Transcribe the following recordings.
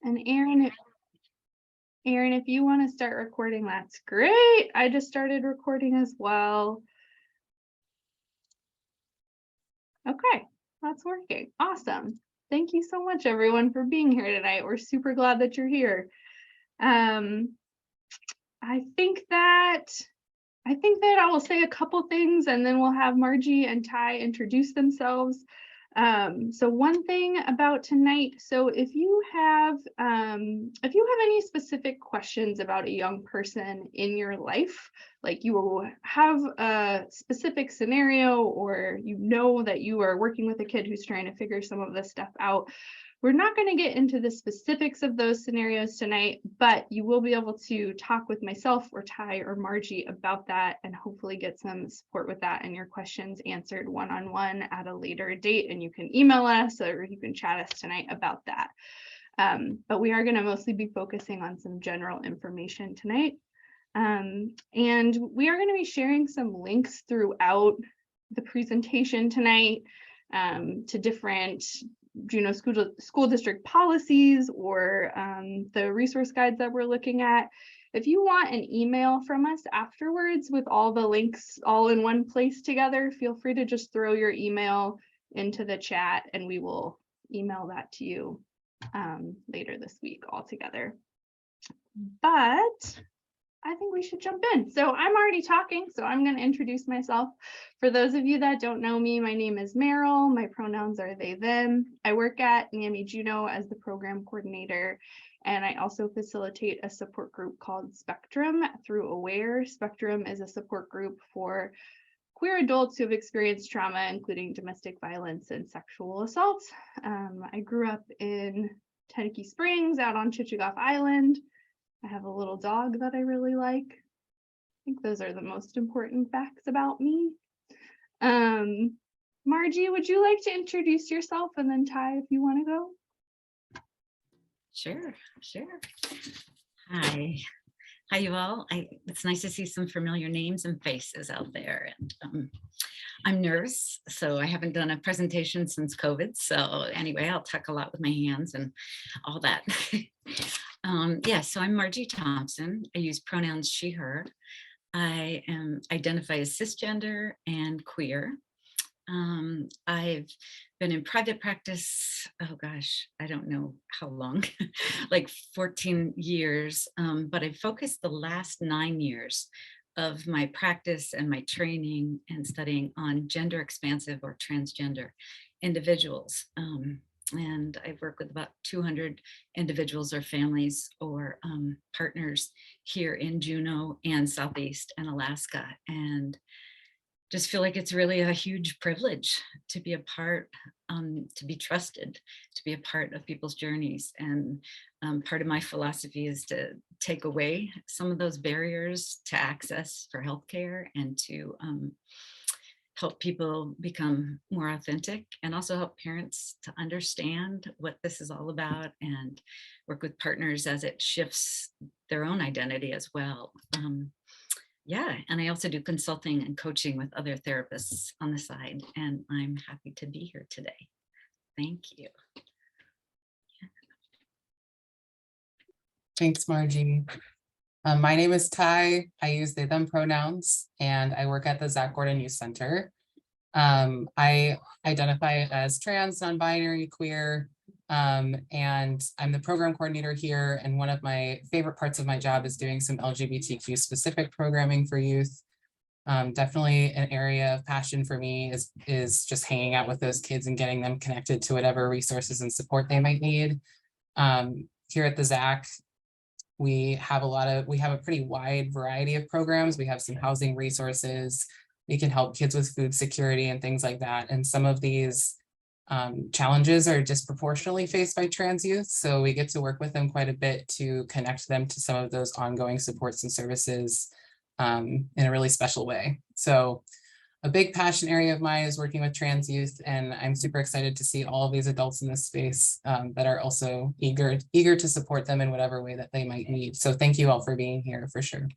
And Aaron, if you want to start recording, that's great. I just started recording as well. Okay, that's working. Awesome. Thank you so much, everyone, for being here tonight. We're super glad that you're here. I think that I will say a couple things and then we'll have Margie and Ty introduce themselves. So one thing about tonight, so if you have any specific questions about a young person in your life, like you have a specific scenario or you know that you are working with a kid who's trying to figure some of this stuff out, we're not going to get into the specifics of those scenarios tonight, but you will be able to talk with myself or Ty or Margie about that and hopefully get some support with that and your questions answered one-on-one at a later date. And you can email us or you can chat us tonight about that. But we are going to mostly be focusing on some general information tonight. And we are going to be sharing some links throughout the presentation tonight to different Juneau school district policies or the resource guides that we're looking at. If you want an email from us afterwards with all the links all in one place together, feel free to just throw your email into the chat and we will email that to you later this week all together. But I think we should jump in. So I'm already talking, so I'm going to introduce myself. For those of you that don't know me, my name is Meryl. My pronouns are they, them. I work at NAMI Juneau as the program coordinator, and I also facilitate a support group called Spectrum through AWARE. Spectrum is a support group for queer adults who have experienced trauma, including domestic violence and sexual assault. I grew up in Teneke Springs out on Chichagof Island. I have a little dog that I really like. I think those are the most important facts about me. Margie, would you like to introduce yourself, and then Ty, if you want to go? Sure. Hi, you all. It's nice to see some familiar names and faces out there. And I'm a nurse, so I haven't done a presentation since COVID. So anyway, I'll talk a lot with my hands and all that. So I'm Margie Thompson. I use pronouns she, her. I identify as cisgender and queer. I've been in private practice, oh gosh, I don't know how long, like 14 years, but I focused the last 9 years of my practice and my training and studying on gender expansive or transgender individuals. And I work with about 200 individuals or families or partners here in Juneau and Southeast and Alaska. And just feel like it's really a huge privilege to be a part, to be trusted, to be a part of people's journeys. And part of my philosophy is to take away some of those barriers to access for healthcare and to help people become more authentic and also help parents to understand what this is all about and work with partners as it shifts their own identity as well. And I also do consulting and coaching with other therapists on the side, and I'm happy to be here today. Thank you. Thanks, Margie. My name is Ty. I use they, them pronouns, and I work at the Zach Gordon Youth Center. I identify as trans, non-binary, queer, and I'm the program coordinator here. And one of my favorite parts of my job is doing some LGBTQ specific programming for youth. Definitely an area of passion for me is just hanging out with those kids and getting them connected to whatever resources and support they might need. Here at the Zach, we have a pretty wide variety of programs. We have some housing resources. We can help kids with food security and things like that. And some of these challenges are disproportionately faced by trans youth. So we get to work with them quite a bit to connect them to some of those ongoing supports and services in a really special way. So a big passion area of mine is working with trans youth, and I'm super excited to see all of these adults in this space that are also eager to support them in whatever way that they might need. So thank you all for being here for sure.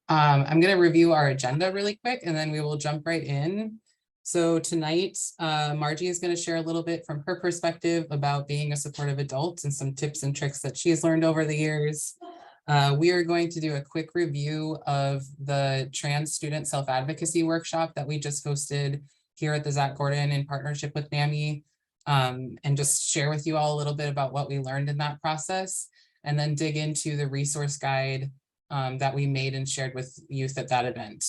I'm going to review our agenda really quick, and then we will jump right in. So tonight, Margie is going to share a little bit from her perspective about being a supportive adult and some tips and tricks that she's learned over the years. We are going to do a quick review of the trans student self-advocacy workshop that we just hosted here at the Zach Gordon in partnership with NAMI, and just share with you all a little bit about what we learned in that process, and then dig into the resource guide that we made and shared with youth at that event.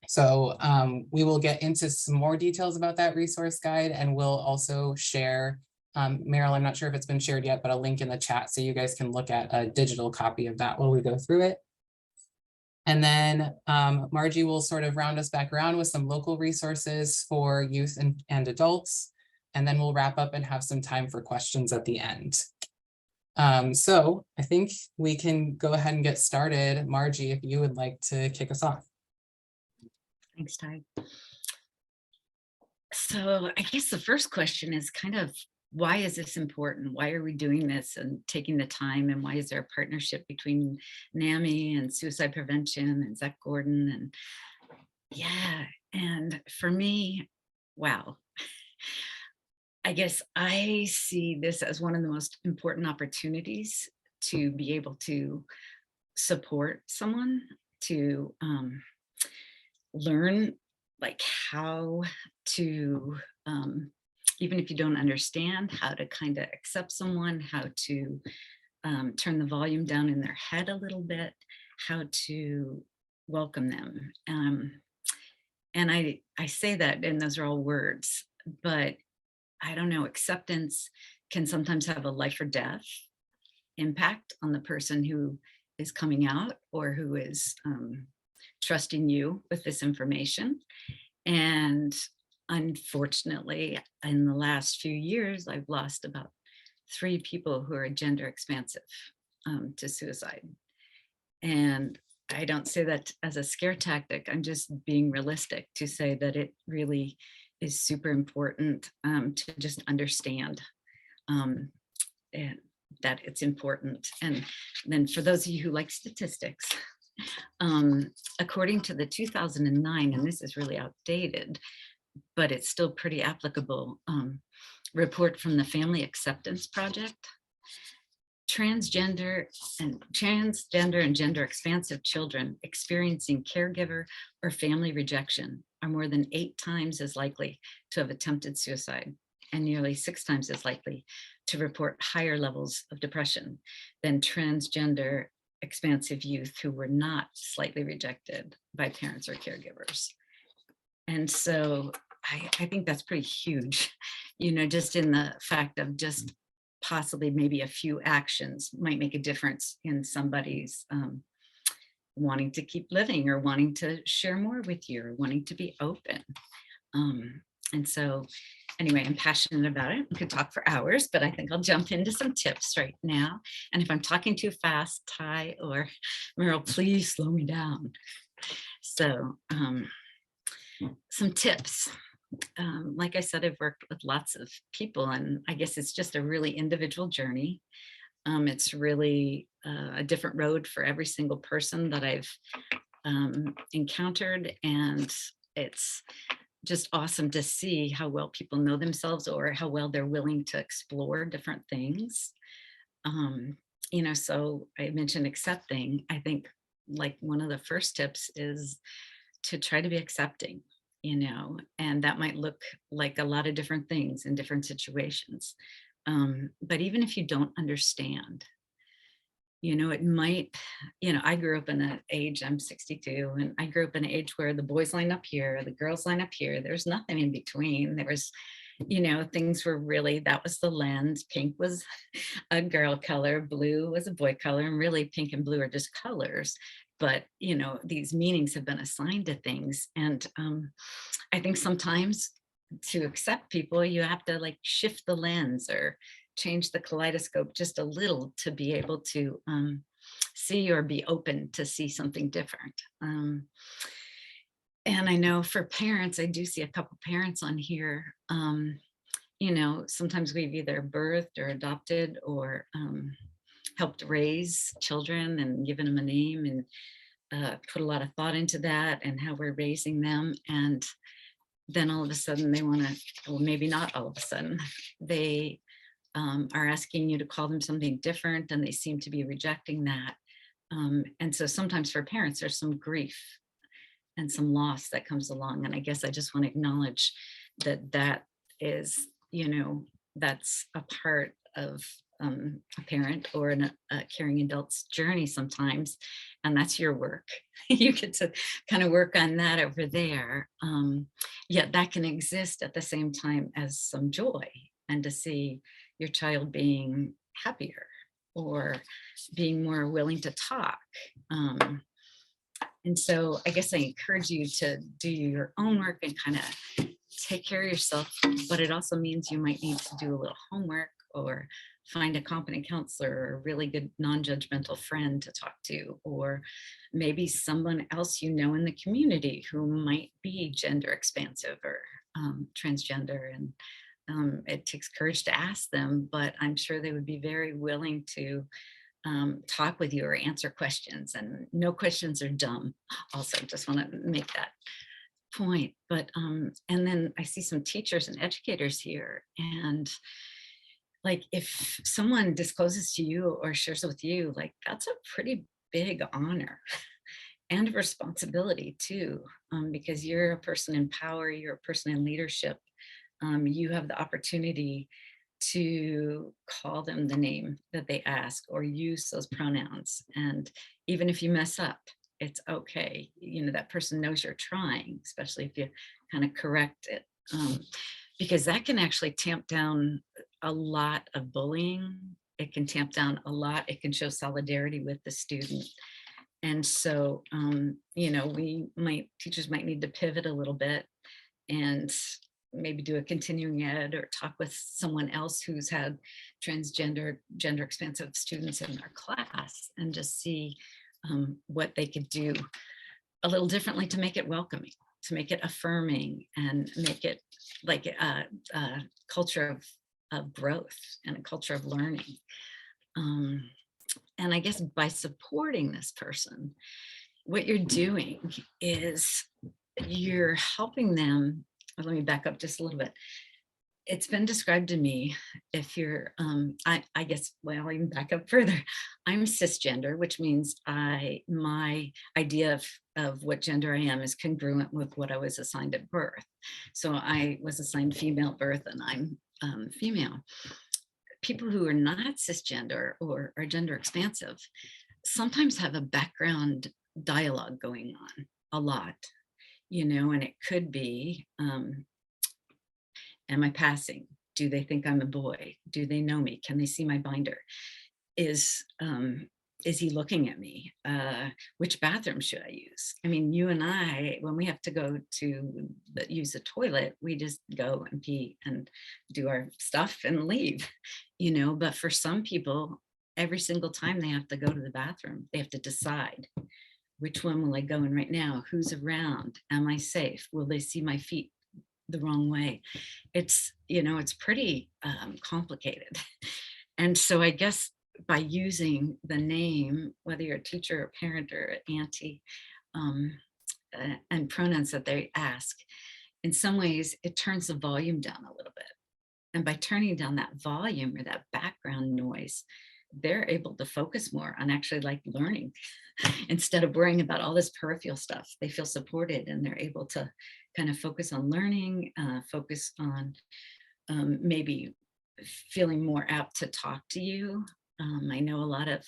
So we will get into some more details about that resource guide, and we'll also share, Meryl, I'm not sure if it's been shared yet, but a link in the chat so you guys can look at a digital copy of that while we go through it. And then Margie will sort of round us back around with some local resources for youth and adults. And then we'll wrap up and have some time for questions at the end. So I think we can go ahead and get started. Margie, if you would like to kick us off. Thanks, Ty. So I guess the first question is kind of, why is this important? Why are we doing this and taking the time? And why is there a partnership between NAMI and suicide prevention and Zach Gordon? And yeah, and for me, wow. I guess I see this as one of the most important opportunities to be able to support someone, to learn like how to, even if you don't understand, how to kind of accept someone, how to turn the volume down in their head a little bit, how to welcome them. And I say that, and those are all words, but I don't know, acceptance can sometimes have a life or death impact on the person who is coming out or who is trusting you with this information. And unfortunately, in the last few years, I've lost about 3 people who are gender expansive to suicide. And I don't say that as a scare tactic. I'm just being realistic to say that it really is super important to just understand and that it's important. And then for those of you who like statistics, according to the 2009, and this is really outdated, but it's still pretty applicable, report from the Family Acceptance Project, transgender and gender expansive children experiencing caregiver or family rejection are more than 8 times as likely to have attempted suicide and nearly 6 times as likely to report higher levels of depression than transgender expansive youth who were not slightly rejected by parents or caregivers. And so I think that's pretty huge, you know, just in the fact of just possibly maybe a few actions might make a difference in somebody's wanting to keep living or wanting to share more with you or wanting to be open. And so anyway, I'm passionate about it. We could talk for hours, but I think I'll jump into some tips right now. And if I'm talking too fast, Ty or Meryl, please slow me down. So some tips. Like I said, I've worked with lots of people, and I guess it's just a really individual journey. It's really a different road for every single person that I've encountered, and it's just awesome to see how well people know themselves or how well they're willing to explore different things. You know, so I mentioned accepting. I think like one of the first tips is to try to be accepting, you know, and that might look like a lot of different things in different situations. But even if you don't understand, you know, it might, you know, I grew up in an age, I'm 62, and I grew up in an age where the boys line up here, the girls line up here. There's nothing in between. There was, you know, things were really, that was the lens. Pink was a girl color, blue was a boy color, and really pink and blue are just colors. But, you know, these meanings have been assigned to things. And I think sometimes to accept people, you have to like shift the lens or change the kaleidoscope just a little to be able to see or be open to see something different. And I know for parents, I do see a couple parents on here. You know, sometimes we've either birthed or adopted or helped raise children and given them a name and put a lot of thought into that and how we're raising them. And then all of a sudden they want to, well, maybe not all of a sudden, they are asking you to call them something different, and they seem to be rejecting that. And so sometimes for parents, there's some grief and some loss that comes along. And I guess I just want to acknowledge that that is, that's a part of a parent or a caring adult's journey sometimes. And that's your work. You get to kind of work on that over there. Yet that can exist at the same time as some joy, and to see your child being happier or being more willing to talk. And so I guess I encourage you to do your own work and kind of take care of yourself, but it also means you might need to do a little homework or find a competent counselor or a really good non-judgmental friend to talk to, or maybe someone else in the community who might be gender expansive or transgender. And it takes courage to ask them, but I'm sure they would be very willing to talk with you or answer questions, and no questions are dumb. Also, just want to make that point. But and then I see some teachers and educators here, and like if someone discloses to you or shares with you, like that's a pretty big honor and responsibility too, because you're a person in power, you're a person in leadership. You have the opportunity to call them the name that they ask or use those pronouns. And even if you mess up, it's okay. That person knows you're trying, especially if you kind of correct it, because that can actually tamp down a lot of bullying. It can tamp down a lot. It can show solidarity with the student. And so, teachers might need to pivot a little bit and maybe do a continuing ed or talk with someone else who's had gender expansive students in their class, and just see what they could do a little differently to make it welcoming, to make it affirming, and make it like a culture of growth and a culture of learning. And I guess by supporting this person, what you're doing is you're helping them. Let me back up just a little bit. It's been described to me, if you're, I guess, well, I'll even back up further. I'm cisgender, which means my idea of what gender I am is congruent with what I was assigned at birth. So I was assigned female at birth, and I'm female. People who are not cisgender or are gender expansive sometimes have a background dialogue going on a lot. And it could be, am I passing? Do they think I'm a boy? Do they know me? Can they see my binder? Is he looking at me? Which bathroom should I use? I mean, you and I, when we have to go to use the toilet, we just go and pee and do our stuff and leave, but for some people, every single time they have to go to the bathroom, they have to decide, which one will I go in right now? Who's around? Am I safe? Will they see my feet the wrong way? It's pretty complicated. And so I guess by using the name, whether you're a teacher or parent or auntie, and pronouns that they ask, in some ways it turns the volume down a little bit. And by turning down that volume or that background noise, they're able to focus more on actually like learning instead of worrying about all this peripheral stuff. They feel supported, and they're able to kind of focus on learning, focus on maybe feeling more apt to talk to you. I know a lot of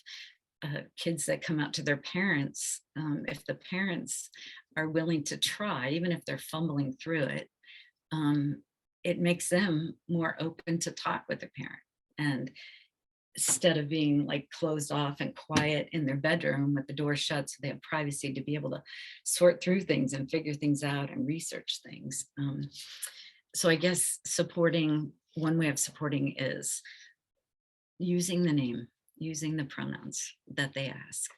kids that come out to their parents, if the parents are willing to try, even if they're fumbling through it, it makes them more open to talk with the parent. And instead of being like closed off and quiet in their bedroom with the door shut, so they have privacy to be able to sort through things and figure things out and research things. So I guess one way of supporting is using the name, using the pronouns that they ask.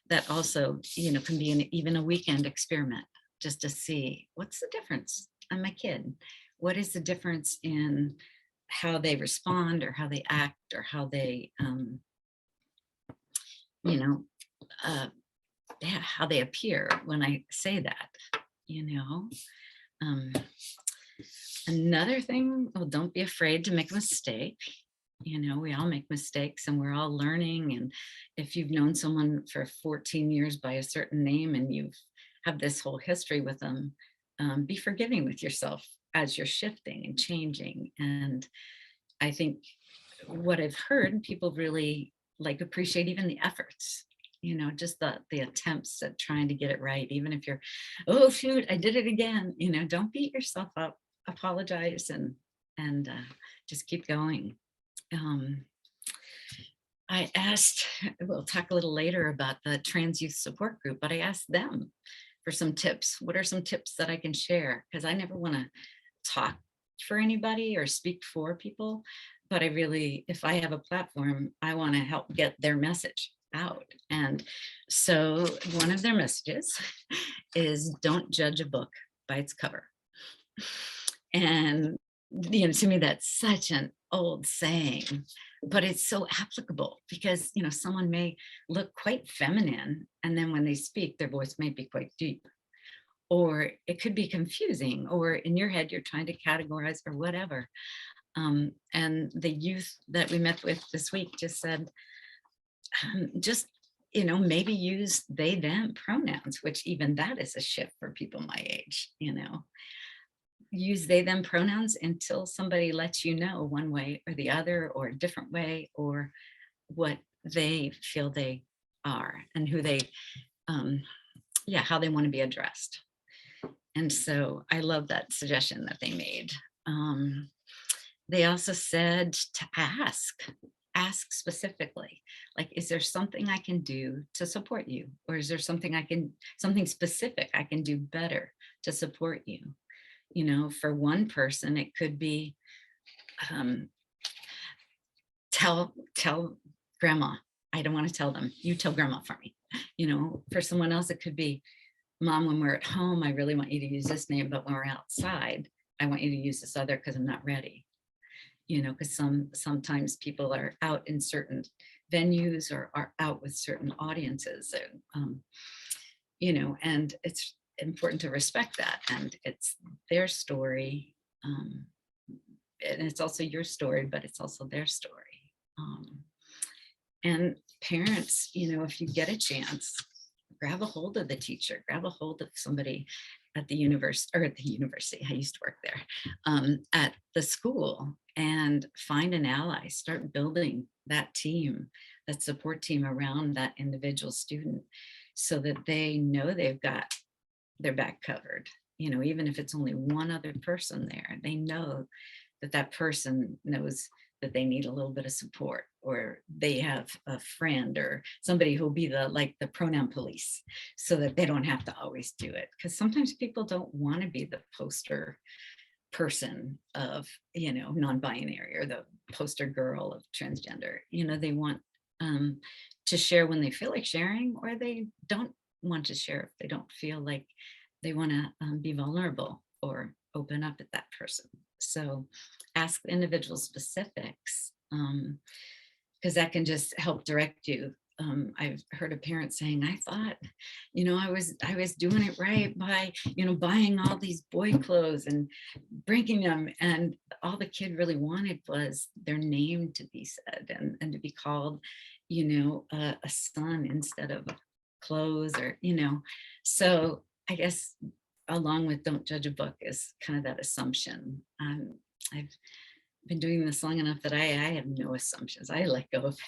That also, can be even a weekend experiment, just to see what's the difference on my kid. What is the difference in how they respond or how they act or how they, how they appear when I say that, Um, Another thing, well, don't be afraid to make a mistake. You know, we all make mistakes and we're all learning. And if you've known someone for 14 years by a certain name and you have this whole history with them, be forgiving with yourself as you're shifting and changing. And I think what I've heard, people really like appreciate even the efforts, you know, just the attempts at trying to get it right. Even if you're, oh shoot, I did it again, you know, don't beat yourself up, apologize and just keep going. um, I asked, we'll talk a little later about the trans youth support group, but I asked them for some tips. What are some tips that I can share? Because I never want to talk for anybody or speak for people, but I really, if I have a platform, I want to help get their message out. And so one of their messages is don't judge a book by its cover. And you know, to me, that's such an old saying, but it's so applicable because, you know, someone may look quite feminine and then when they speak, their voice may be quite deep, or it could be confusing, or in your head, you're trying to categorize or whatever. And the youth that we met with this week just said, just, you know, maybe use they, them pronouns, which even that is a shift for people my age, you know. Use they, them pronouns until somebody lets you know one way or the other, or a different way, or what they feel they are and who they, yeah, how they want to be addressed. And so I love that suggestion that they made. They also said to ask specifically, like, is there something I can do to support you? Or is there something something specific I can do better to support you? You know, for one person, it could be tell grandma. I don't want to tell them. You tell grandma for me. You know, for someone else, it could be, Mom, when we're at home, I really want you to use this name, but when we're outside, I want you to use this other because I'm not ready. You know, because sometimes people are out in certain venues or are out with certain audiences, you know, and it's important to respect that. And it's their story. And it's also your story, but it's also their story. And parents, you know, if you get a chance, grab a hold of the teacher, grab a hold of somebody at the university, or at the university, I used to work there, at the school, and find an ally, start building that team, that support team around that individual student, so that they know they've got their back covered. You know, even if it's only one other person there, they know that that person knows that they need a little bit of support, or they have a friend or somebody who'll be the pronoun police, so that they don't have to always do it. Because sometimes people don't want to be the poster person of, you know, non-binary, or the poster girl of transgender. You know, they want to share when they feel like sharing, or they don't want to share if they don't feel like they want to be vulnerable or open up at that person. So ask the individual specifics, because that can just help direct you. I've heard a parent saying, I thought, you know, I was doing it right by, you know, buying all these boy clothes and bringing them, and all the kid really wanted was their name to be said, and to be called, you know, a son instead of clothes, or, you know. So I guess along with don't judge a book is kind of that assumption. I've been doing this long enough that I have no assumptions. I let go of,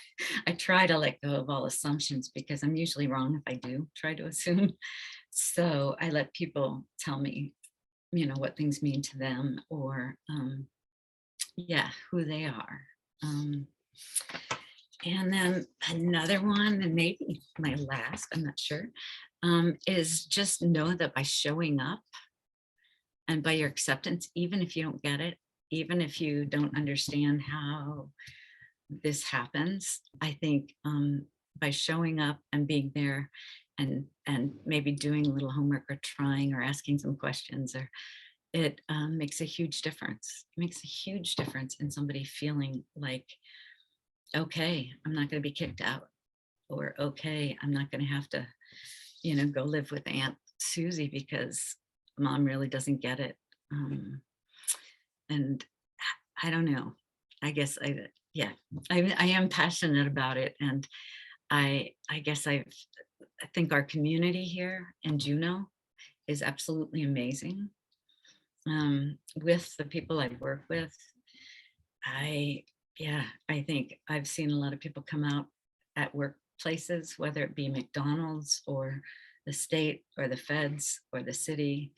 I try to let go of all assumptions, because I'm usually wrong if I do try to assume. So I let people tell me, you know, what things mean to them, or yeah, who they are. And then another one, and maybe my last, I'm not sure, is just know that by showing up and by your acceptance, even if you don't get it, even if you don't understand how this happens, I think by showing up and being there, and maybe doing a little homework, or trying, or asking some questions, or it makes a huge difference. It makes a huge difference in somebody feeling like, okay, I'm not going to be kicked out, or okay, I'm not going to have to, you know, go live with Aunt Susie because mom really doesn't get it. And I don't know. I guess yeah, I am passionate about it. And I guess I think our community here in Juneau is absolutely amazing. With the people I work with, yeah, I think I've seen a lot of people come out at workplaces, whether it be McDonald's or the state or the feds or the city,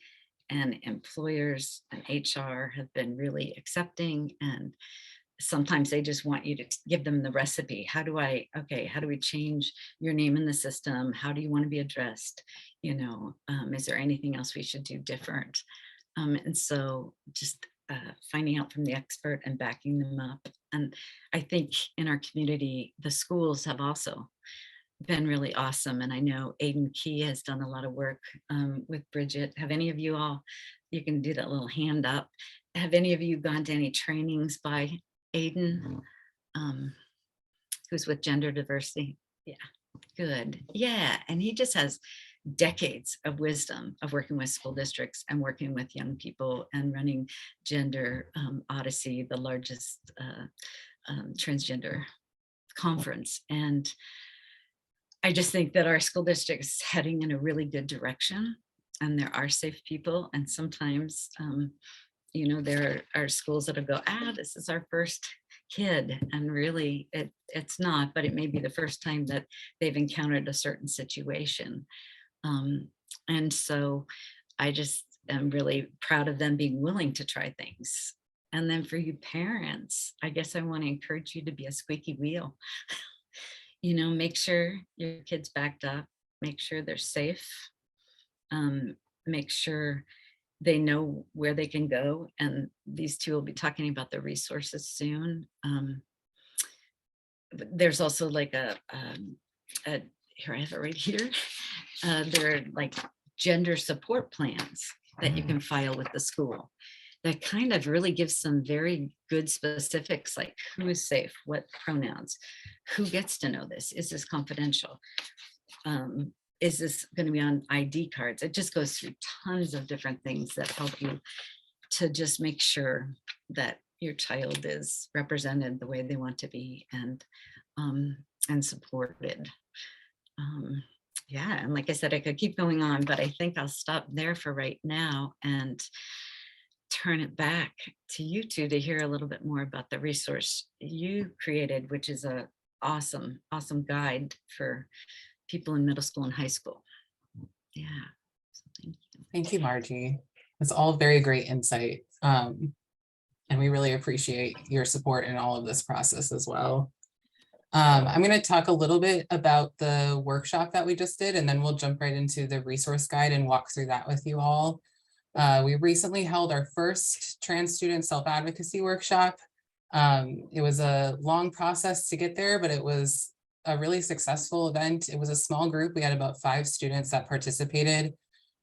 and employers and HR have been really accepting, and sometimes they just want you to give them the recipe. How do we change your name in the system? How do you want to be addressed? Is there anything else we should do different? And so just finding out from the expert and backing them up. And I think in our community, the schools have also been really awesome. And I know Aiden Key has done a lot of work with Bridget. Have any of you all, you can do that little hand up. Have any of you gone to any trainings by Aiden, who's with gender diversity? Yeah, good. Yeah, and he just has decades of wisdom of working with school districts and working with young people and running Gender Odyssey, the largest transgender conference. And I just think that our school district is heading in a really good direction, and there are safe people. And sometimes, there are schools that'll go, this is our first kid. And really it's not, but it may be the first time that they've encountered a certain situation. And so I just am really proud of them being willing to try things. And then for you parents, I guess I want to encourage you to be a squeaky wheel. Make sure your kids backed up, make sure they're safe, make sure they know where they can go. And these two will be talking about the resources soon. There's also like here I have it right here. There are like gender support plans that you can file with the school that kind of really gives some very good specifics, like who is safe, what pronouns, who gets to know this, is this confidential, is this going to be on ID cards? It just goes through tons of different things that help you to just make sure that your child is represented the way they want to be, and supported. Yeah, and like I said, I could keep going on, but I think I'll stop there for right now and turn it back to you two to hear a little bit more about the resource you created, which is a awesome guide for people in middle school and high school. Yeah. So thank you. Thank you, Margie. It's all very great insight. And we really appreciate your support in all of this process as well. I'm going to talk a little bit about the workshop that we just did, and then we'll jump right into the resource guide and walk through that with you all. We recently held our first trans student self-advocacy workshop. It was a long process to get there, but it was a really successful event. It was a small group. We had about 5 students that participated,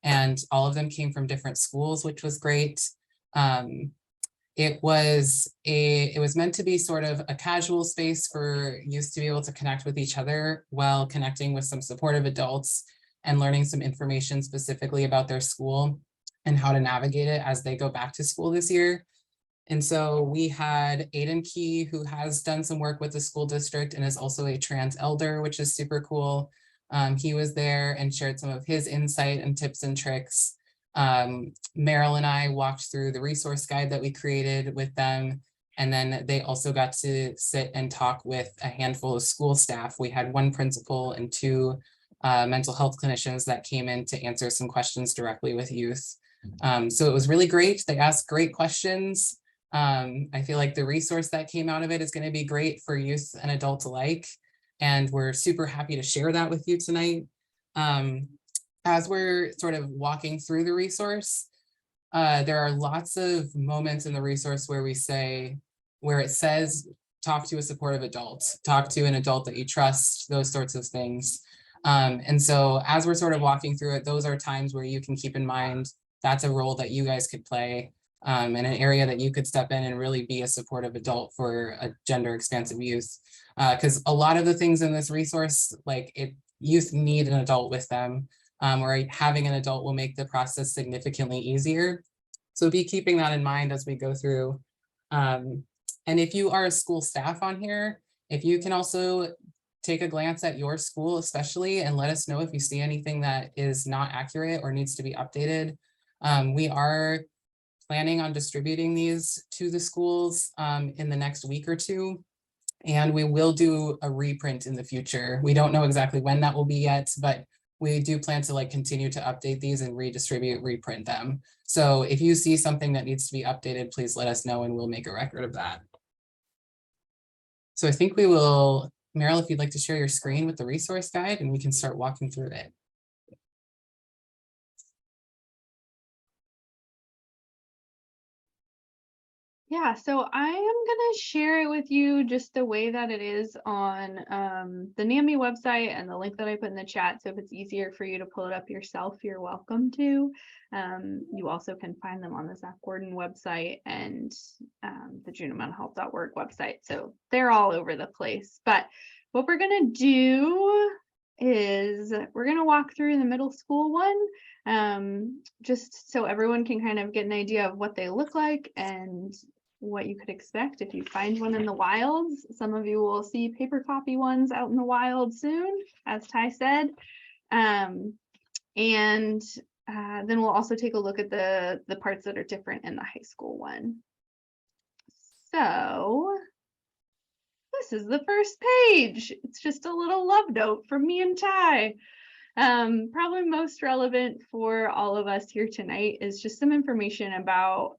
and all of them came from different schools, which was great. It was meant to be sort of a casual space for youth to be able to connect with each other while connecting with some supportive adults and learning some information specifically about their school and how to navigate it as they go back to school this year. And so we had Aiden Key, who has done some work with the school district and is also a trans elder, which is super cool. He was there and shared some of his insight and tips and tricks. Meryl and I walked through the resource guide that we created with them. And then they also got to sit and talk with a handful of school staff. We had 1 principal and 2 mental health clinicians that came in to answer some questions directly with youth. So it was really great. They asked great questions. I feel like the resource that came out of it is going to be great for youth and adults alike. And we're super happy to share that with you tonight. As we're sort of walking through the resource, there are lots of moments in the resource where it says, talk to a supportive adult, talk to an adult that you trust, those sorts of things. And so as we're sort of walking through it, those are times where you can keep in mind that's a role that you guys could play, in an area that you could step in and really be a supportive adult for a gender expansive youth. Because a lot of the things in this resource, youth need an adult with them. or having an adult will make the process significantly easier. So be keeping that in mind as we go through. And if you are a school staff on here, if you can also take a glance at your school especially and let us know if you see anything that is not accurate or needs to be updated. We are planning on distributing these to the schools in the next week or two. And we will do a reprint in the future. We don't know exactly when that will be yet, but we do plan to continue to update these and redistribute, reprint them. So if you see something that needs to be updated, please let us know and we'll make a record of that. So I think we will, Meryl, if you'd like to share your screen with the resource guide and we can start walking through it. Yeah, so I am gonna share it with you just the way that it is on the NAMI website and the link that I put in the chat. So if it's easier for you to pull it up yourself, you're welcome to. You also can find them on the Zach Gordon website and the JuneauMentalHealth.org website. So they're all over the place. But what we're gonna do is we're gonna walk through the middle school one, just so everyone can kind of get an idea of what they look like and what you could expect if you find one in the wilds. Some of you will see paper copy ones out in the wild soon, as Ty said. And then we'll also take a look at the parts that are different in the high school one. So this is the first page. It's just a little love note from me and Ty. Probably most relevant for all of us here tonight is just some information about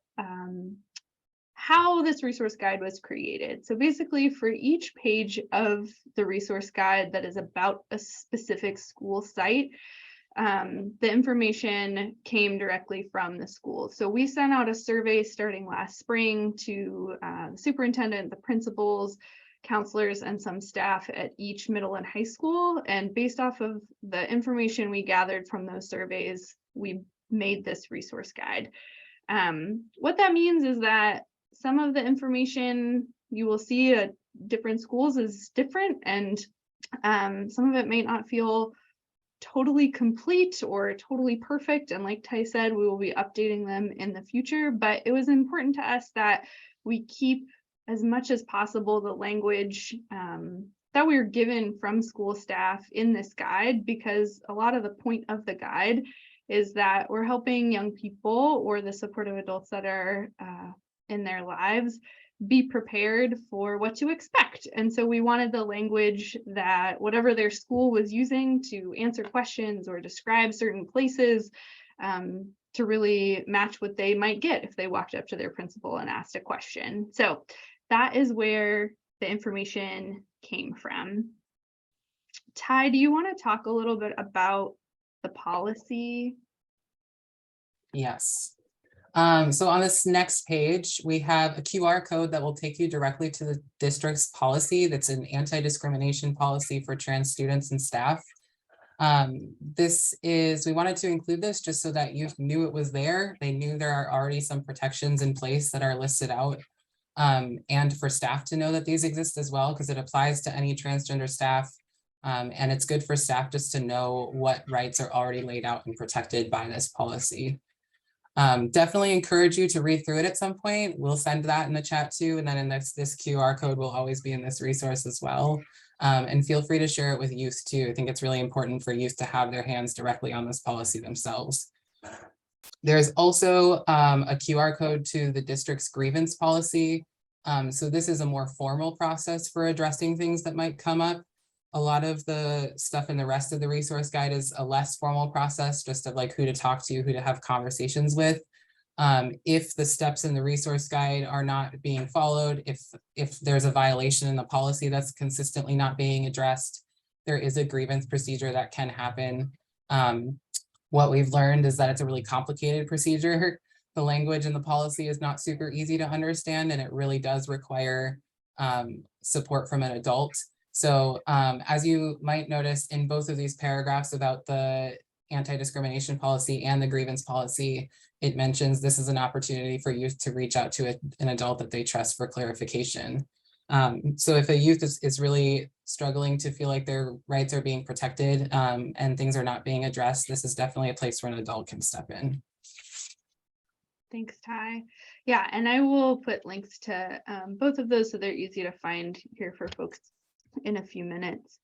how this resource guide was created. So basically for each page of the resource guide that is about a specific school site, the information came directly from the school. So we sent out a survey starting last spring to the superintendent, the principals, counselors, and some staff at each middle and high school. And based off of the information we gathered from those surveys, we made this resource guide. What that means is that some of the information you will see at different schools is different, and some of it may not feel totally complete or totally perfect. And like Ty said, we will be updating them in the future, but it was important to us that we keep as much as possible the language that we were given from school staff in this guide, because a lot of the point of the guide is that we're helping young people or the supportive adults that are in their lives be prepared for what to expect. And so we wanted the language that whatever their school was using to answer questions or describe certain places to really match what they might get if they walked up to their principal and asked a question. So that is where the information came from. Ty, do you want to talk a little bit about the policy? Yes. So on this next page, we have a QR code that will take you directly to the district's policy. That's an anti-discrimination policy for trans students and staff. We wanted to include this just so that you knew it was there. They knew there are already some protections in place that are listed out. And for staff to know that these exist as well, because it applies to any transgender staff. And it's good for staff just to know what rights are already laid out and protected by this policy. Definitely encourage you to read through it at some point. We'll send that in the chat too. And then in this QR code will always be in this resource as well. And feel free to share it with youth too. I think it's really important for youth to have their hands directly on this policy themselves. There's also a QR code to the district's grievance policy. So this is a more formal process for addressing things that might come up. A lot of the stuff in the rest of the resource guide is a less formal process, just of who to talk to, who to have conversations with. If the steps in the resource guide are not being followed, if there's a violation in the policy that's consistently not being addressed, there is a grievance procedure that can happen. What we've learned is that it's a really complicated procedure. The language in the policy is not super easy to understand, and it really does require support from an adult. So as you might notice in both of these paragraphs about the anti-discrimination policy and the grievance policy, it mentions this is an opportunity for youth to reach out to an adult that they trust for clarification. So if a youth is really struggling to feel like their rights are being protected and things are not being addressed, this is definitely a place where an adult can step in. Thanks, Ty. Yeah, and I will put links to both of those so they're easy to find here for folks in a few minutes.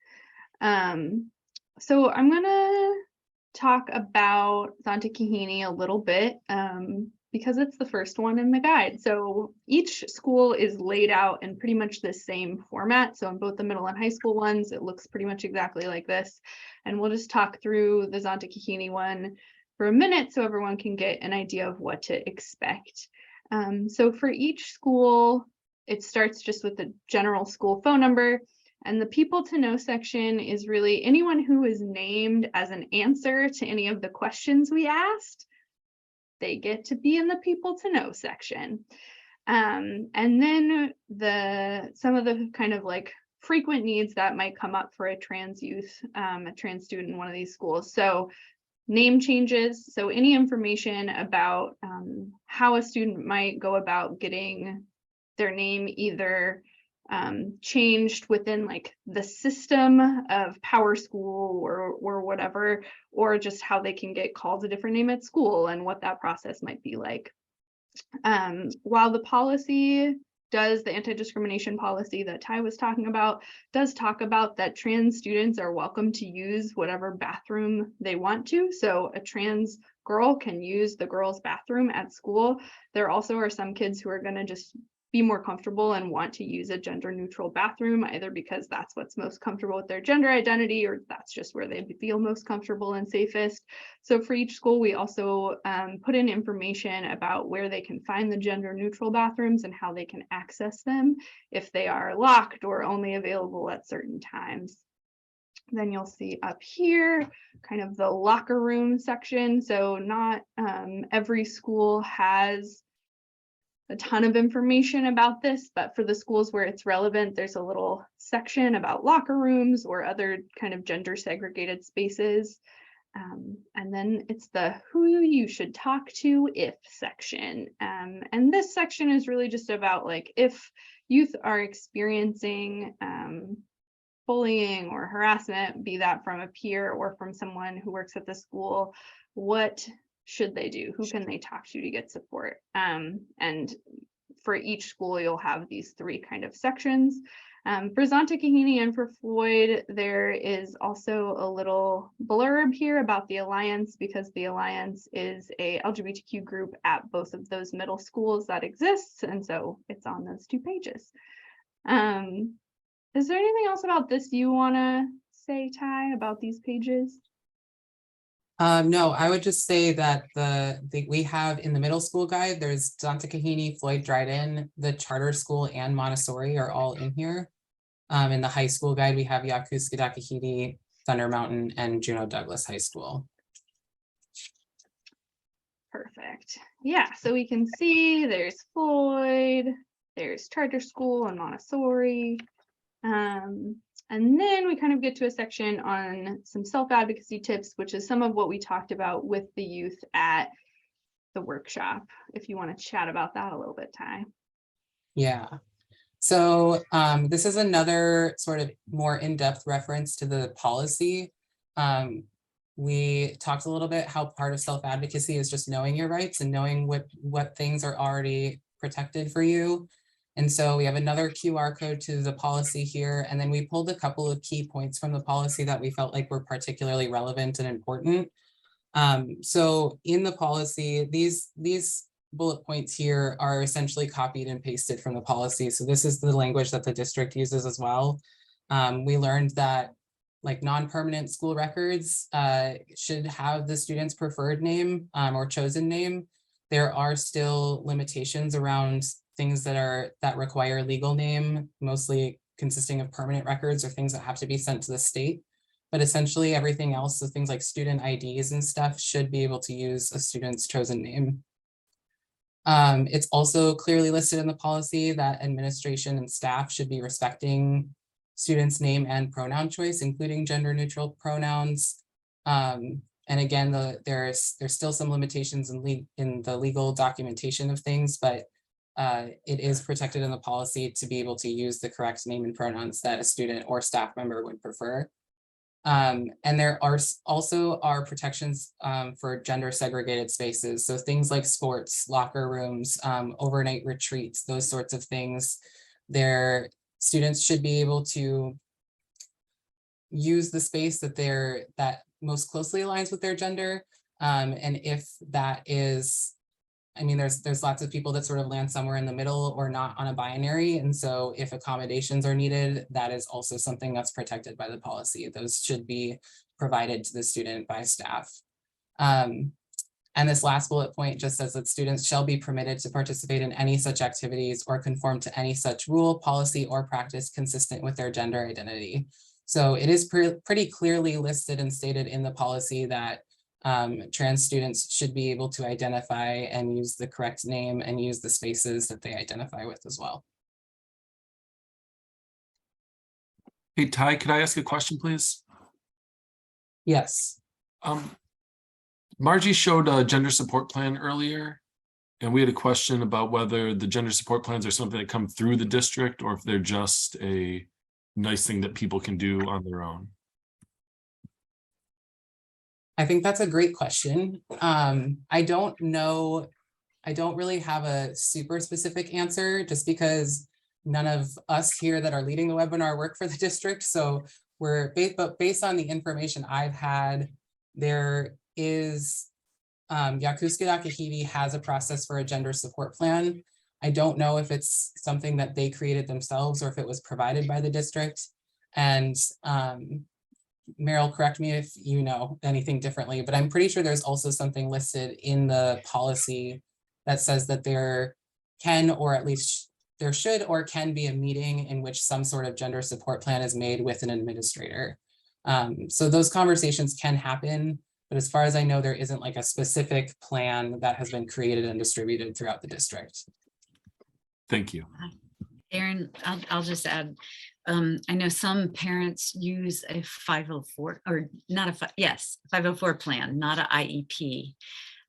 So I'm gonna talk about Santa Kahini a little bit because it's the first one in the guide. So each school is laid out in pretty much the same format. So in both the middle and high school ones, it looks pretty much exactly like this. And we'll just talk through the Santa Kahini one for a minute so everyone can get an idea of what to expect. So for each school, it starts just with the general school phone number. And the people to know section is really anyone who is named as an answer to any of the questions we asked. They get to be in the people to know section. And then some of the kind of like frequent needs that might come up for a trans youth, a trans student in one of these schools. So name changes. So any information about how a student might go about getting their name either changed within like the system of Power School or whatever, or just how they can get called a different name at school and what that process might be like. While the policy does, the anti-discrimination policy that Ty was talking about, does talk about that trans students are welcome to use whatever bathroom they want to. So a trans girl can use the girls' bathroom at school. There also are some kids who are going to just be more comfortable and want to use a gender neutral bathroom, either because that's what's most comfortable with their gender identity or that's just where they feel most comfortable and safest. So for each school, we also put in information about where they can find the gender neutral bathrooms and how they can access them if they are locked or only available at certain times. Then you'll see up here kind of the locker room section. So not every school has a ton of information about this, but for the schools where it's relevant, there's a little section about locker rooms or other kind of gender segregated spaces. And then it's the who you should talk to if section. And this section is really just about like if youth are experiencing bullying or harassment, be that from a peer or from someone who works at the school, what should they do? Who can they talk to get support? And for each school, you'll have these three kind of sections. For Santa Kahini and for Floyd, there is also a little blurb here about the Alliance because the Alliance is a LGBTQ group at both of those middle schools that exists. And so it's on those 2 pages. Is there anything else about this you want to say, Ty, about these pages? No, I would just say that we have in the middle school guide, there's Santa Kahini, Floyd Dryden, the charter school and Montessori are all in here. In the high school guide, we have Yakuska-Dakahiti, Thunder Mountain, and Juneau Douglas High School. Perfect. Yeah, so we can see there's Floyd, there's charter school and Montessori. And then we kind of get to a section on some self-advocacy tips, which is some of what we talked about with the youth at the workshop. If you want to chat about that a little bit, Ty. Yeah. So this is another sort of more in-depth reference to the policy. We talked a little bit how part of self-advocacy is just knowing your rights and knowing what things are already protected for you. And so we have another QR code to the policy here. And then we pulled a couple of key points from the policy that we felt like were particularly relevant and important. So in the policy, these bullet points here are essentially copied and pasted from the policy. So this is the language that the district uses as well. We learned that like non-permanent school records should have the student's preferred name or chosen name. There are still limitations around things that require legal name, mostly consisting of permanent records or things that have to be sent to the state. But essentially everything else, so things like student IDs and stuff, should be able to use a student's chosen name. It's also clearly listed in the policy that administration and staff should be respecting students' name and pronoun choice, including gender neutral pronouns. And again, there's still some limitations in the legal documentation of things, but it is protected in the policy to be able to use the correct name and pronouns that a student or staff member would prefer. And there are also are protections for gender segregated spaces. So things like sports, locker rooms, overnight retreats, those sorts of things. Their students should be able to use the space that most closely aligns with their gender. And if that is, I mean, there's lots of people that sort of land somewhere in the middle or not on a binary. And so if accommodations are needed, that is also something that's protected by the policy. Those should be provided to the student by staff. And this last bullet point just says that students shall be permitted to participate in any such activities or conform to any such rule, policy, or practice consistent with their gender identity. So it is pretty clearly listed and stated in the policy that trans students should be able to identify and use the correct name and use the spaces that they identify with as well. Hey, Ty, could I ask a question, please? Yes. Margie showed a gender support plan earlier, and we had a question about whether the gender support plans are something that come through the district or if they're just a nice thing that people can do on their own. I think that's a great question. I don't know. I don't really have a super specific answer just because none of us here that are leading the webinar work for the district. So but based on the information I've had, there is, Yakusuke has a process for a gender support plan. I don't know if it's something that they created themselves or if it was provided by the district. And Meryl, correct me if you know anything differently, but I'm pretty sure there's also something listed in the policy that says that there can, or at least there should or can be a meeting in which some sort of gender support plan is made with an administrator. So those conversations can happen, but as far as I know, there isn't like a specific plan that has been created and distributed throughout the district. Thank you. Erin, I'll just add, I know some parents use a 504 or not a, yes, 504 plan, not a IEP.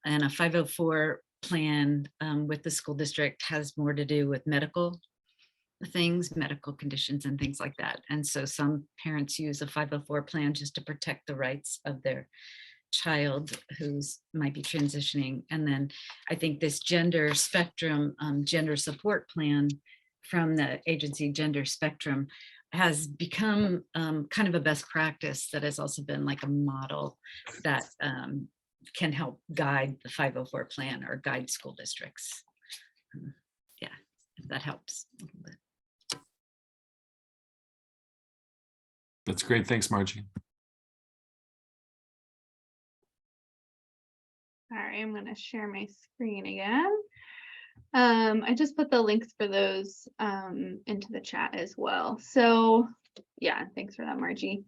And a 504 plan with the school district has more to do with medical things, medical conditions and things like that. And so some parents use a 504 plan just to protect the rights of their child who's might be transitioning. And then I think this gender spectrum, gender support plan from the agency Gender Spectrum has become kind of a best practice that has also been like a model that can help guide the 504 plan or guide school districts. Yeah, if that helps a little bit. That's great. Thanks, Margie. All right, I'm going to share my screen again. I just put the links for those into the chat as well. So yeah, thanks for that, Margie.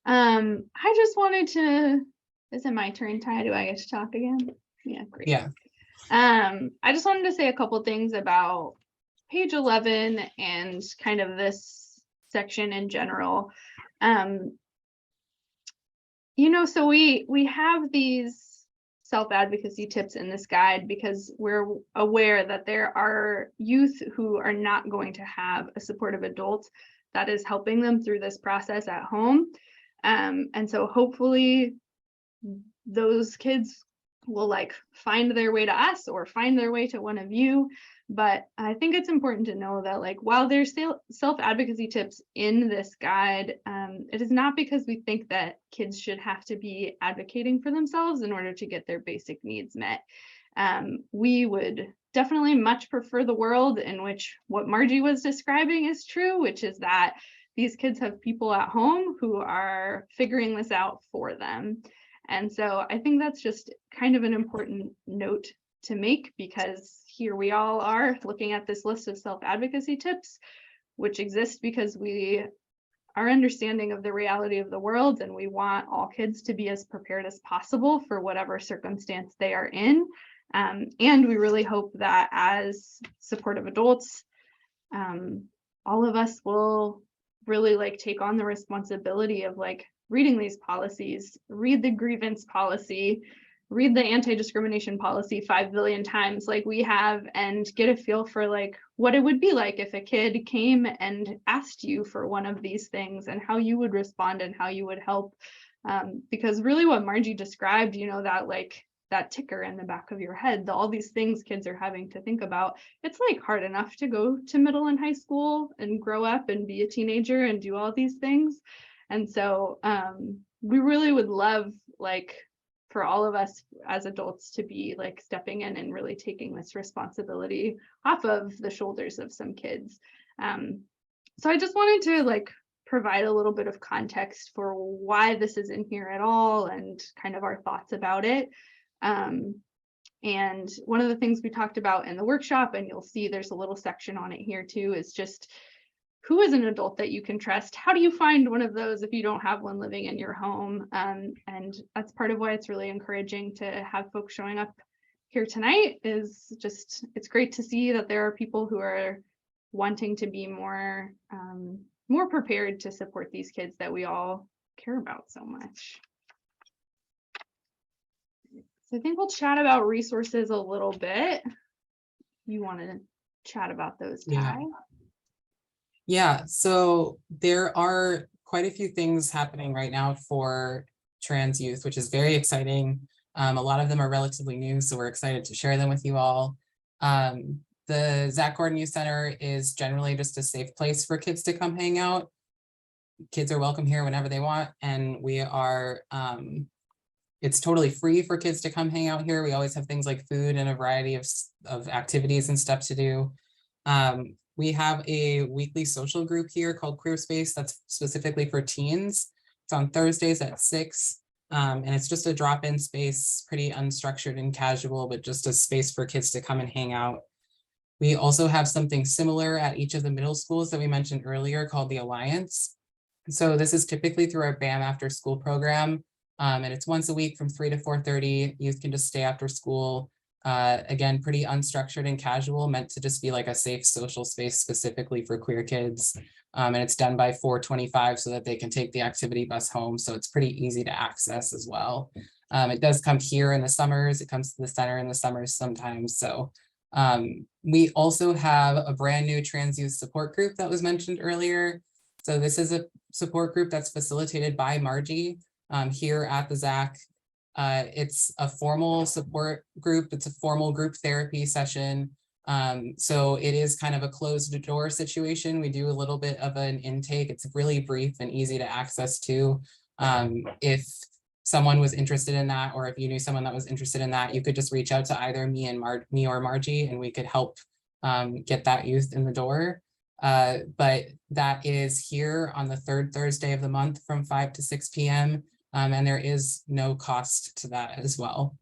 I just wanted to, is it my turn, Ty? Do I get to talk again? Yeah, great. Yeah. I just wanted to say a couple things about page 11 and kind of this section in general. You know, so we have these self-advocacy tips in this guide because we're aware that there are youth who are not going to have a supportive adult that is helping them through this process at home. And so hopefully those kids will like find their way to us or find their way to one of you. But I think it's important to know that like while there's self-advocacy tips in this guide, it is not because we think that kids should have to be advocating for themselves in order to get their basic needs met. We would definitely much prefer the world in which what Margie was describing is true, which is that these kids have people at home who are figuring this out for them. And so I think that's just kind of an important note to make, because here we all are looking at this list of self-advocacy tips, which exist because we are understanding of the reality of the world, and we want all kids to be as prepared as possible for whatever circumstance they are in. And we really hope that as supportive adults, all of us will really like take on the responsibility of like reading these policies, read the grievance policy, read the anti-discrimination policy 5 billion times like we have and get a feel for like what it would be like if a kid came and asked you for one of these things and how you would respond and how you would help. Because really what Margie described, you know, that like that ticker in the back of your head, all these things kids are having to think about, it's like hard enough to go to middle and high school and grow up and be a teenager and do all these things. And so we really would love like for all of us as adults to be like stepping in and really taking this responsibility off of the shoulders of some kids. So I just wanted to like provide a little bit of context for why this is in here at all and kind of our thoughts about it. And one of the things we talked about in the workshop, and you'll see there's a little section on it here too, is just who is an adult that you can trust? How do you find one of those if you don't have one living in your home? And that's part of why it's really encouraging to have folks showing up here tonight. Is just, it's great to see that there are people who are wanting to be more prepared to support these kids that we all care about so much. So I think we'll chat about resources a little bit. You want to chat about those, Ty? Yeah, so there are quite a few things happening right now for trans youth, which is very exciting. A lot of them are relatively new, so we're excited to share them with you all. The Zach Gordon Youth Center is generally just a safe place for kids to come hang out. Kids are welcome here whenever they want, and we are, it's totally free for kids to come hang out here. We always have things like food and a variety of activities and stuff to do. We have a weekly social group here called Queer Space that's specifically for teens. It's on Thursdays at 6, and it's just a drop-in space, pretty unstructured and casual, but just a space for kids to come and hang out. We also have something similar at each of the middle schools that we mentioned earlier called the Alliance. So this is typically through our BAM after school program, and it's once a week from 3 to 4:30. Youth can just stay after school. Again, pretty unstructured and casual, meant to just be like a safe social space specifically for queer kids. And it's done by 4:25 so that they can take the activity bus home. So it's pretty easy to access as well. It does come here in the summers. It comes to the center in the summers sometimes. So we also have a brand new trans youth support group that was mentioned earlier. So this is a support group that's facilitated by Margie here at the ZAC. It's a formal support group. It's a formal group therapy session. So it is kind of a closed door situation. We do a little bit of an intake. It's really brief and easy to access too. If someone was interested in that, or if you knew someone that was interested in that, you could just reach out to either me or Margie, and we could help get that youth in the door. But that is here on the third Thursday of the month from 5 to 6 p.m. And there is no cost to that as well.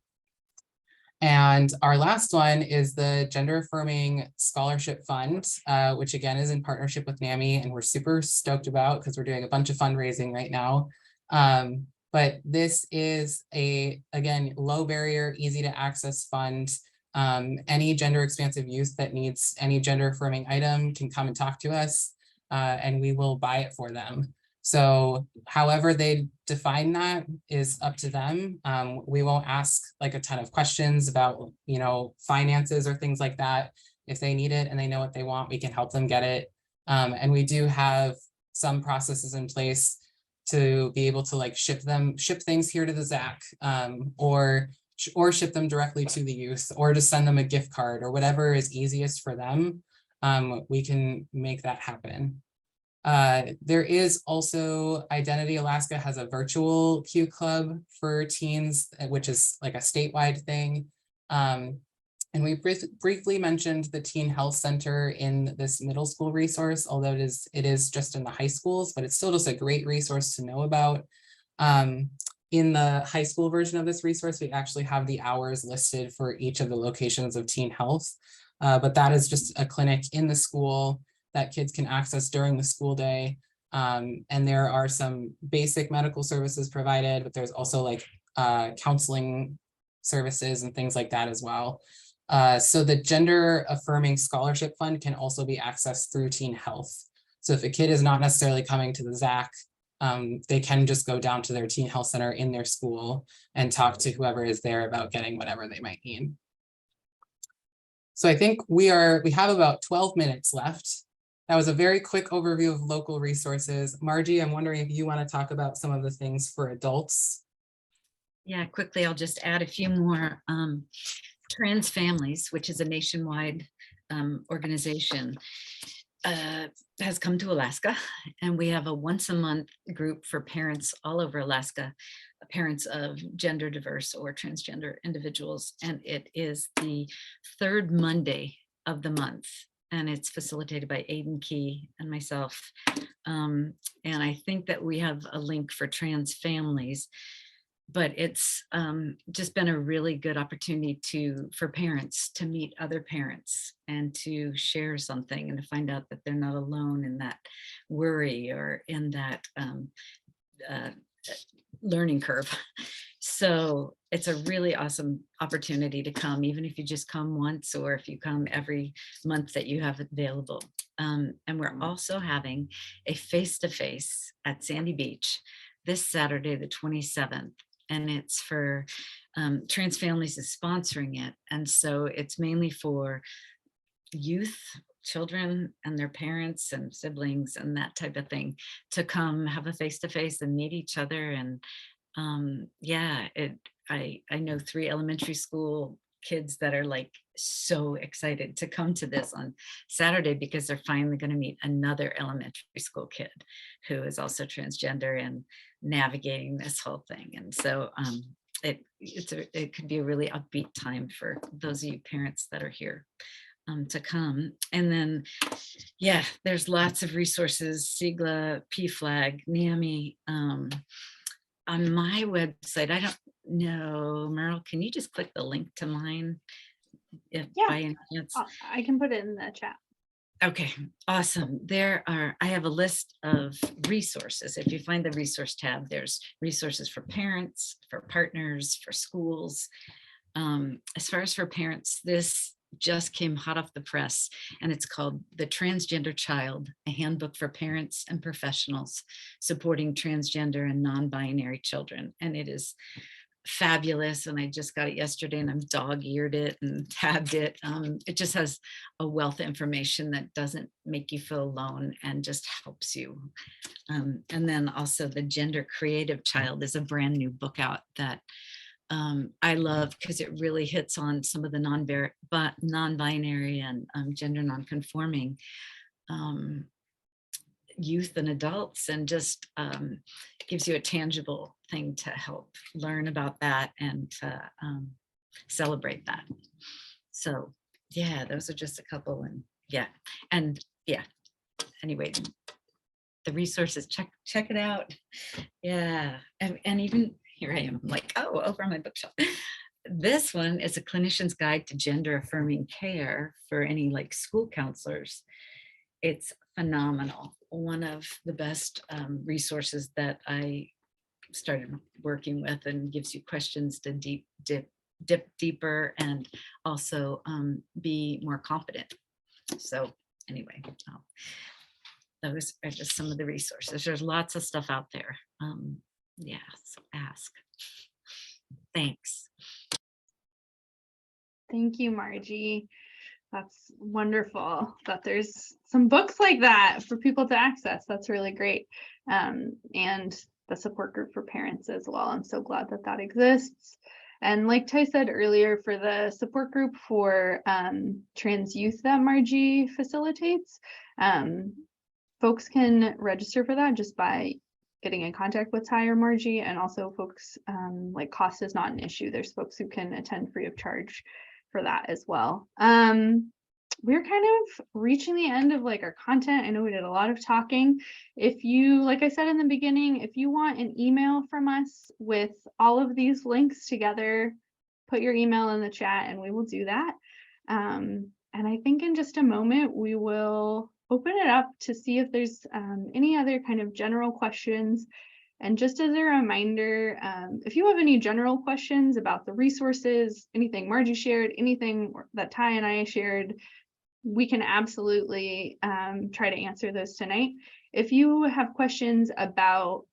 And our last one is the Gender Affirming Scholarship Fund, which again is in partnership with NAMI, and we're super stoked about because we're doing a bunch of fundraising right now. But this is again, low barrier, easy to access fund. Any gender expansive youth that needs any gender affirming item can come and talk to us, and we will buy it for them. So however they define that is up to them. We won't ask like a ton of questions about, you know, finances or things like that. If they need it and they know what they want, we can help them get it. And we do have some processes in place to be able to like ship things here to the ZAC, or ship them directly to the youth, or just send them a gift card or whatever is easiest for them. We can make that happen. There is also Identity Alaska has a virtual Q Club for teens, which is like a statewide thing. And we briefly mentioned the Teen Health Center in this middle school resource, although it is just in the high schools, but it's still just a great resource to know about. In the high school version of this resource, we actually have the hours listed for each of the locations of Teen Health, but that is just a clinic in the school that kids can access during the school day. And there are some basic medical services provided, but there's also like counseling services and things like that as well. So the Gender Affirming Scholarship Fund can also be accessed through Teen Health. So if a kid is not necessarily coming to the ZAC, they can just go down to their teen health center in their school and talk to whoever is there about getting whatever they might need. So I think we have about 12 minutes left. That was a very quick overview of local resources. Margie, I'm wondering if you want to talk about some of the things for adults. Yeah, quickly, I'll just add a few more. Trans Families, which is a nationwide organization, has come to Alaska, and we have a once a month group for parents all over Alaska, parents of gender diverse or transgender individuals, and it is the third Monday of the month, and it's facilitated by Aiden Key and myself. And I think that we have a link for Trans Families, but it's just been a really good opportunity for parents to meet other parents and to share something and to find out that they're not alone in that worry or in that learning curve. So it's a really awesome opportunity to come, even if you just come once or if you come every month that you have available. And we're also having a face-to-face at Sandy Beach this Saturday, the 27th. And it's for Trans Families is sponsoring it. And so it's mainly for youth, children and their parents and siblings and that type of thing to come have a face-to-face and meet each other. And yeah, I know 3 elementary school kids that are like so excited to come to this on Saturday because they're finally going to meet another elementary school kid who is also transgender and navigating this whole thing. And so it could be a really upbeat time for those of you parents that are here to come. And then, yeah, there's lots of resources, SIGLA, PFLAG, NAMI. On my website, I don't know, Merle, can you just click the link to mine? If Yeah, by any chance? I can put it in the chat. Okay, awesome. I have a list of resources. If you find the resource tab, there's resources for parents, for partners, for schools. As far as for parents, this just came hot off the press, and it's called The Transgender Child, a handbook for parents and professionals supporting transgender and non-binary children. And it is fabulous, and I just got it yesterday and I'm dog-eared it and tabbed it. It just has a wealth of information that doesn't make you feel alone and just helps you. And then also The Gender Creative Child is a brand new book out that I love because it really hits on some of the non-binary and gender non-conforming youth and adults, and just gives you a tangible thing to help learn about that and to celebrate that. So yeah, those are just a couple. And yeah, anyway, the resources, check it out. Yeah, and even here I am, I'm like, oh, over on my bookshelf. This one is a clinician's guide to gender affirming care for any like school counselors. It's phenomenal. One of the best resources that I started working with, and gives you questions to dip deeper and also be more competent. So anyway, those are just some of the resources. There's lots of stuff out there. Yeah, so ask. Thanks. Thank you, Margie. That's wonderful that there's some books like that for people to access. That's really great. And the support group for parents as well. I'm so glad that that exists. And like Ty said earlier, for the support group for trans youth that Margie facilitates, folks can register for that just by getting in contact with Ty or Margie. And also folks, like cost is not an issue. There's folks who can attend free of charge for that as well. We're kind of reaching the end of like our content. I know we did a lot of talking. If you, like I said in the beginning, if you want an email from us with all of these links together, put your email in the chat and we will do that. And I think in just a moment, we will open it up to see if there's any other kind of general questions. And just as a reminder, if you have any general questions about the resources, anything Margie shared, anything that Ty and I shared, we can absolutely try to answer those tonight. if you have questions about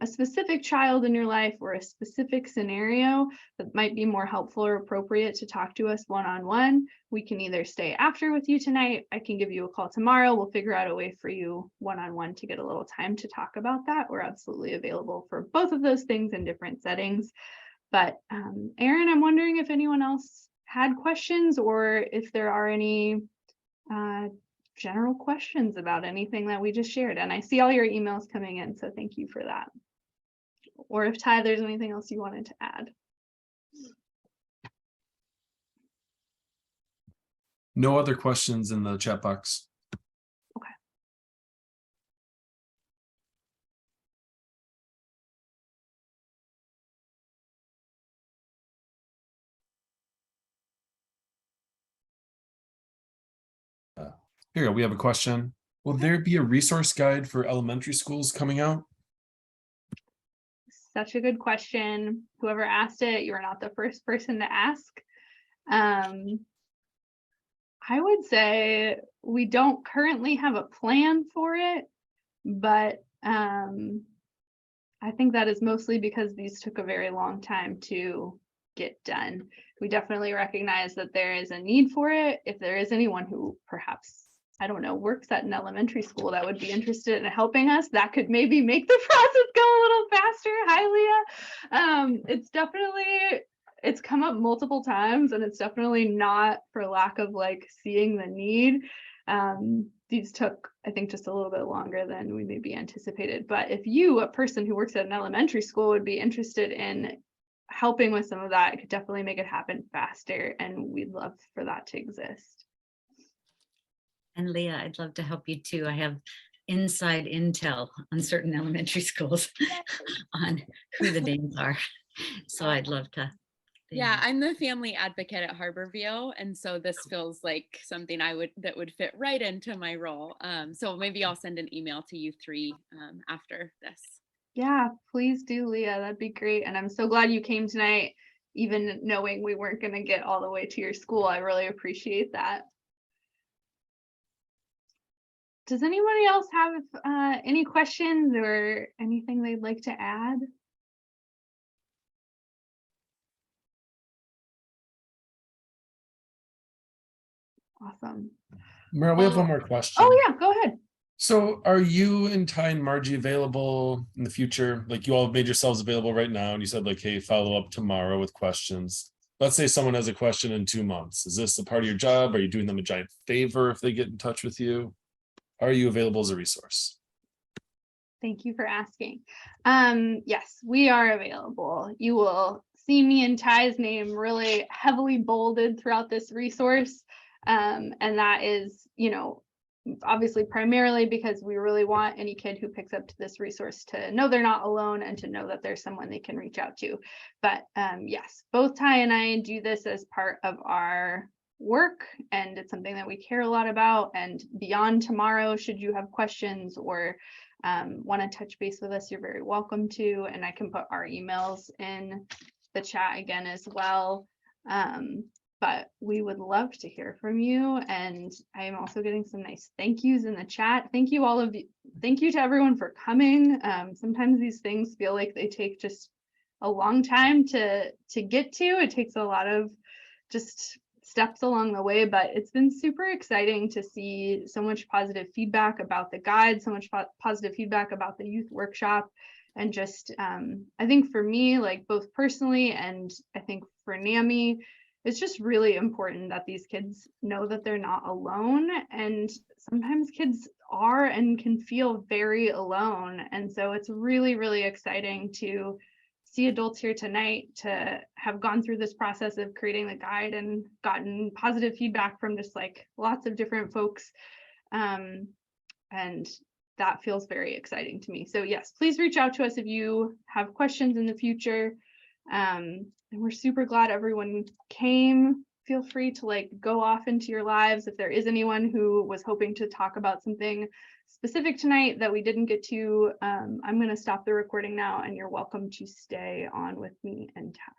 a specific child in your life or a specific scenario that might be more helpful or appropriate to talk to us one-on-one, we can either stay after with you tonight. I can give you a call tomorrow. We'll figure out a way for you one-on-one to get a little time to talk about that. We're absolutely available for both of those things in different settings. But Erin, I'm wondering if anyone else had questions or if there are any general questions about anything that we just shared. And I see all your emails coming in, so thank you for that. Or if Ty, there's anything else you wanted to add. No other questions in the chat box. Okay. Here we go. We have a question. Will there be a resource guide for elementary schools coming out? Such a good question. Whoever asked it, you are not the first person to ask. I would say we don't currently have a plan for it, but I think that is mostly because these took a very long time to get done. We definitely recognize that there is a need for it. If there is anyone who perhaps, I don't know, works at an elementary school that would be interested in helping us, that could maybe make the process go a little faster. Hi, Leah. It's come up multiple times, and it's definitely not for lack of like seeing the need. These took, I think, just a little bit longer than we maybe anticipated. But if you, a person who works at an elementary school, would be interested in helping with some of that, it could definitely make it happen faster, and we'd love for that to exist. And Leah, I'd love to help you too. I have inside intel on certain elementary schools on who the names are. So I'd love to. Yeah, I'm the family advocate at Harborview, and so this feels like something that would fit right into my role. So maybe I'll send an email to you three after this. Yeah, please do, Leah. That'd be great. And I'm so glad you came tonight, even knowing we weren't going to get all the way to your school. I really appreciate that. Does anybody else have any questions or anything they'd like to add? Awesome. Meryl, we have one more question. Oh yeah, go ahead. So are you and Ty and Margie available in the future? Like you all made yourselves available right now and you said like, hey, follow up tomorrow with questions. Let's say someone has a question in 2 months. Is this a part of your job? Are you doing them a giant favor if they get in touch with you? Are you available as a resource? Thank you for asking. Yes, we are available. You will see me and Ty's name really heavily bolded throughout this resource. And that is, you know, obviously primarily because we really want any kid who picks up to this resource to know they're not alone and to know that there's someone they can reach out to. But yes, both Ty and I do this as part of our work, and it's something that we care a lot about. And beyond tomorrow, should you have questions or want to touch base with us, you're very welcome to. And I can put our emails in the chat again as well. But we would love to hear from you. And I am also getting some nice thank yous in the chat. Thank you all of you. Thank you to everyone for coming. Sometimes these things feel like they take just a long time to get to. It takes a lot of just steps along the way, but it's been super exciting to see so much positive feedback about the guide, so much positive feedback about the youth workshop. And just, I think for me, like both personally, and I think for NAMI, it's just really important that these kids know that they're not alone. And sometimes kids are and can feel very alone. And so it's really, really exciting to see adults here tonight to have gone through this process of creating the guide and gotten positive feedback from just like lots of different folks. And that feels very exciting to me. So yes, please reach out to us if you have questions in the future. And we're super glad everyone came. Feel free to like go off into your lives. If there is anyone who was hoping to talk about something specific tonight that we didn't get to, I'm going to stop the recording now, and you're welcome to stay on with me and Ty.